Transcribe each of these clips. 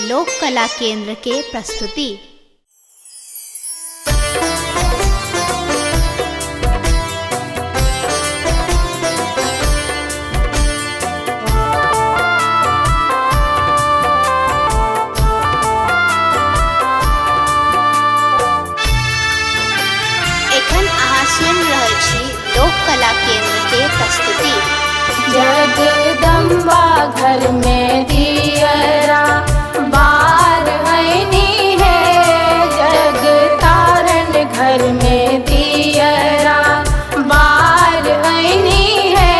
लोक कला केंद्र के प्रस्तुति। एखन अहाँ सुनि रहल छी लोक कला केंद्र के प्रस्तुति। जगदम्बा घर में दियरा बार ऐनी है, जगतारण घर में दियरा बार ऐनी है,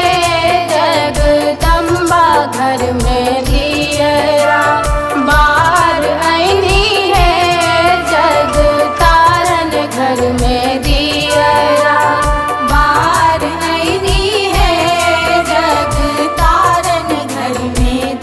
जगदम्बा घर में दियरा बार ऐनी है, जगतारण घर में दियरा बार ऐनी है, जगतारण घर में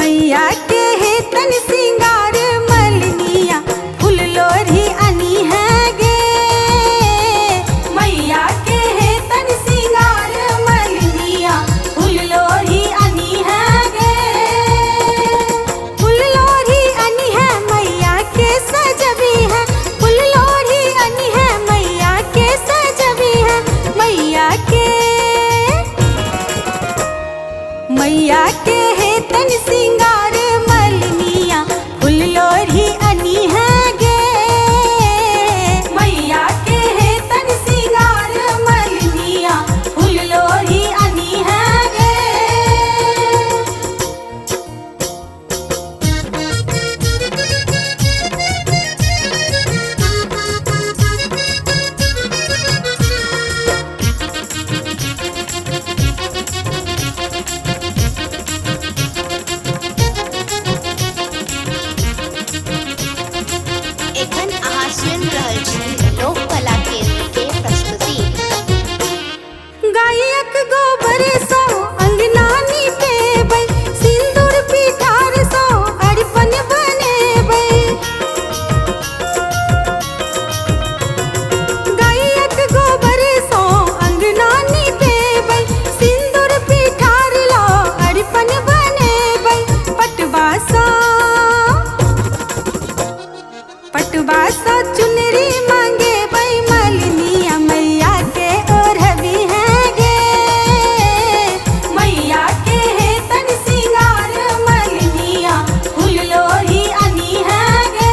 मैया के है तन सिंगार मलनिया फूल लोरी अनी है गे। मैया के है तन सिंगार मलनिया फूल लोरी अनी है गे। फूल लोरी अनी है मैया के सजबी है। फूल लोरी अनी है मैया के सजबी है। मैया के है तन सिंगार मलनिया फूल लोरी अनी है गे। मैया के है तन सिंगार मलनिया फूल लोरी अनी है गे। एखन अहाँ सुनि रहल छी लोक कला केंद्र के प्रस्तुति। गायक गोबर सो अंगना नीपेबै। सिंदूर पिठार सो अरिपन बनेबै। गायक गोबर सो अंगना नीपेबै। सिंदूर पिठार लो अरिपन बनेबै। पटवा सा चुनरी मांगेबै मलनिया मैया के ओढ़बी है गे। मैया के है तन सिंगार मलनिया फूल लोरी अनी है गे।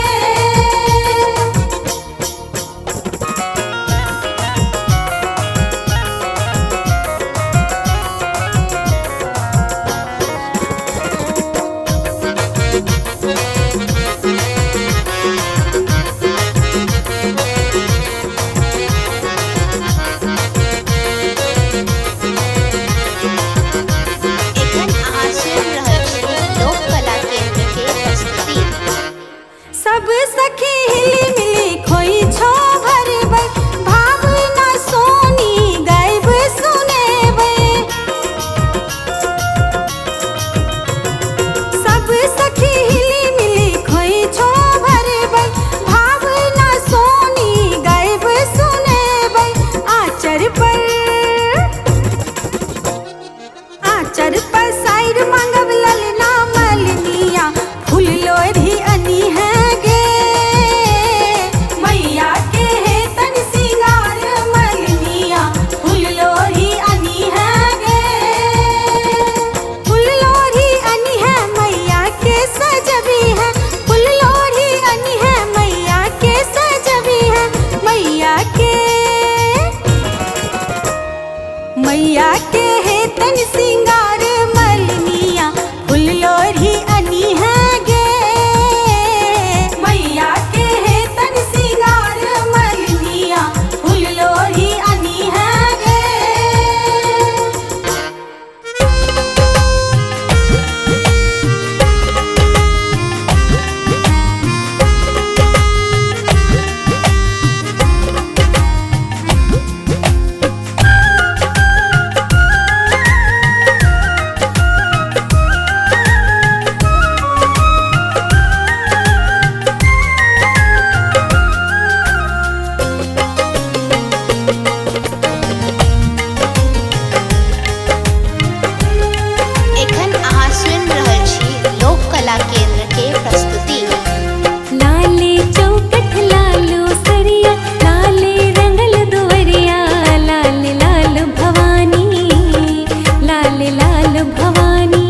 एखन अहाँ सुनि रहल छी लोक कला केंद्र के प्रस्तुति। सब सखी हिली मिली खोई छो भरबै। भावना सोनी गायब सुनेबै। सब सखी हिली मिली खोई छो भरबै। भावना सोनी गायब सुनेबै। आचर पर साइर मांगब ललना मलनिया फूल लोरी अनी है गे। मैया के है तन सिंगार मलनिया फूल लोरी अनी है गे। फूल लोरी अनी है मैया के सजबी है। फूल लोरी अनी है मैया के सजबी है। मैया के है तन सिंगार मलनिया फूल लोरी अनी है गे। मैया के है तन सिंगार मलनिया फूल लोरी अनी है गे। एखन अहाँ सुनि रहल छी लोक कला केंद्र के प्रस्तुति। लाले चौकठ लालो सरिया लाले रंगल दुवरिया लाल लाल भवानी लाल लाल भवानी।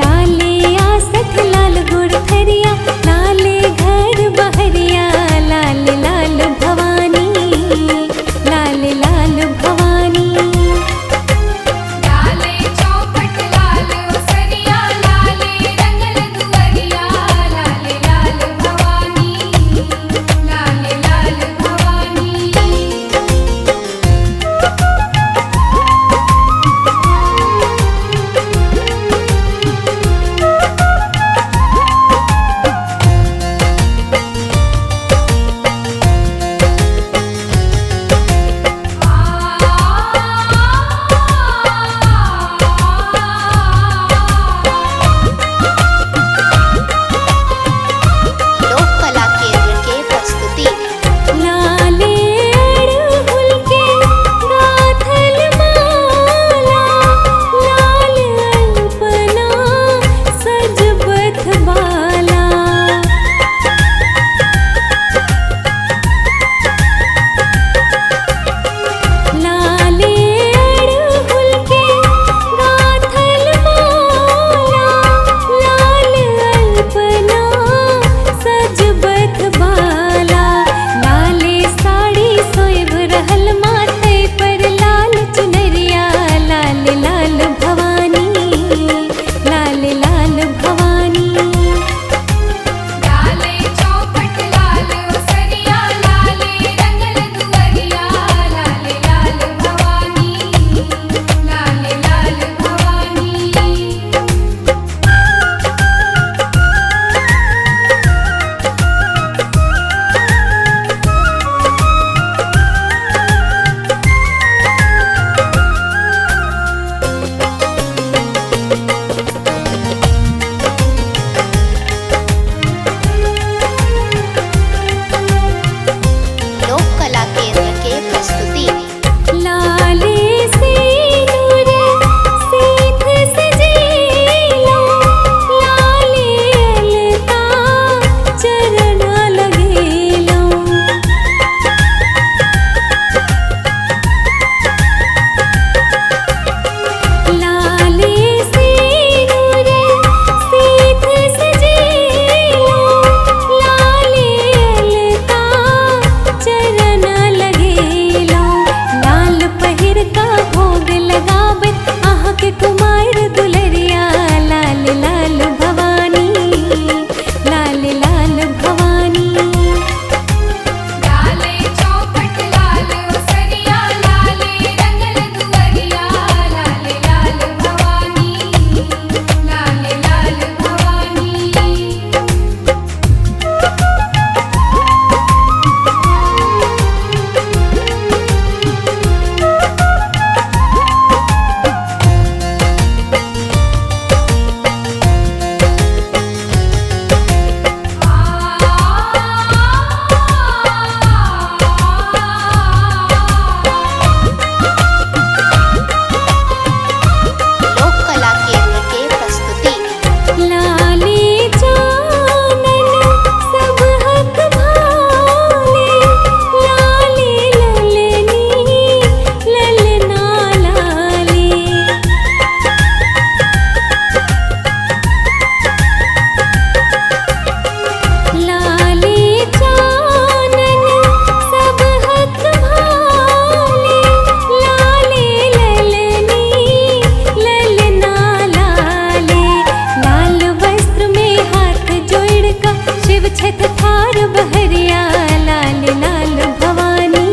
लाले आसठ लाल गुरथरिया लाले घर बहरिया लाल लाल भवानी लाल लाल भवानी। लाले चौकट लालो सरिया लाले रंगल दुवरिया लाल लाल भवानी लाल लाल भवानी। लोक कला केंद्र के प्रस्तुति। लाले सिंदूर सीत सजेला, लाले अलता चरण लगेला। लाले सिंदूर सीत सजेला, लाले अलता चरण लगेला। लाल पहिर का भोग लगावत आह के कुमार दुलरिया, लाल लाल भवानी, लाल लाल भवानी। लाले चौखट लाल ओसरिया, लाले रंगल दुअरिया, लाल लाल भवानी, लाल लाल भवानी। लोक कला केंद्र के प्रस्तुति। लाले चानन सब हक भाले, लाले ललनी ललना लाले। लाले चानन सब हक भाले, लाले ललनी ललना लाले। लाल वस्त्र में हाथ जोड़ का शिव छत थार बहरिया, लाल लाल भवानी,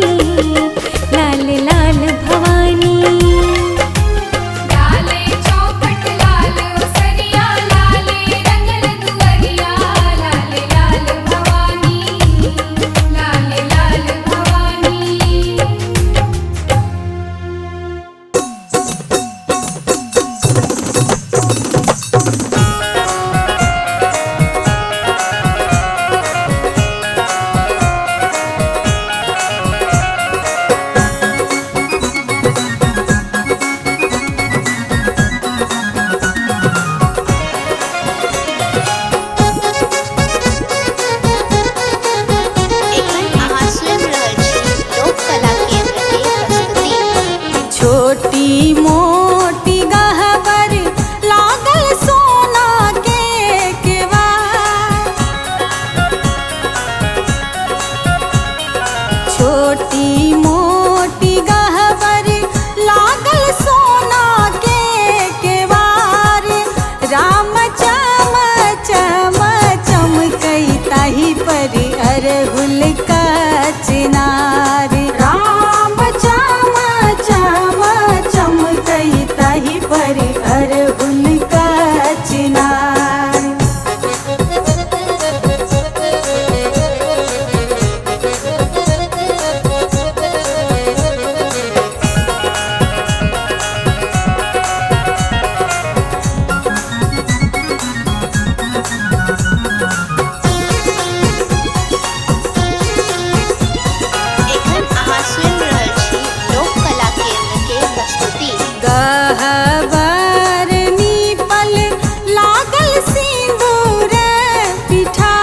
लाल लाल भवानी। लाले चौखट लाल ओसरिया, लाले रंगल दुअरिया, लाल लाल भवानी, लाल लाल भवानी। एखन अहाँ सुनि रहल छी लोक कला केंद्र के प्रस्तुति। छोटी मोटी गहबर लागल सोना के केवाड़। छोटी मोटी गहबर लागल सोना के केवाड़। राम चम चम चमकई ताही पर अरहुल का चिनार। राम चम चम चमकई ताही पर अरहुल का चिनार। एखन अहाँ सुनि रहल छी लोक कला केंद्र के प्रस्तुति। गहबर नीपल लागल सिंदूर पिठा।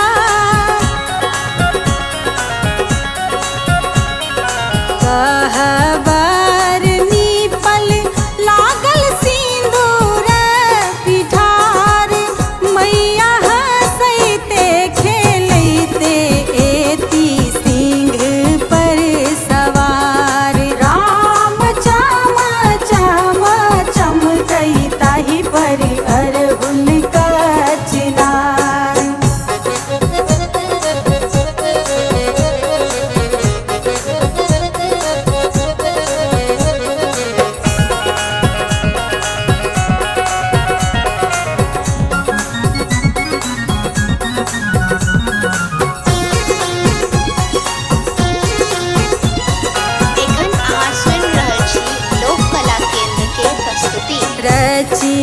गहबर नीपल लागल सिंदूर पिठार। मैया हंसैते खेलैते एती सिंह पर सवार। राम चम चम चमकई ताही पर अरहुल का चिनार। एखन अहाँ सुनि रहल छी लोक कला केंद्र के प्रस्तुति। रची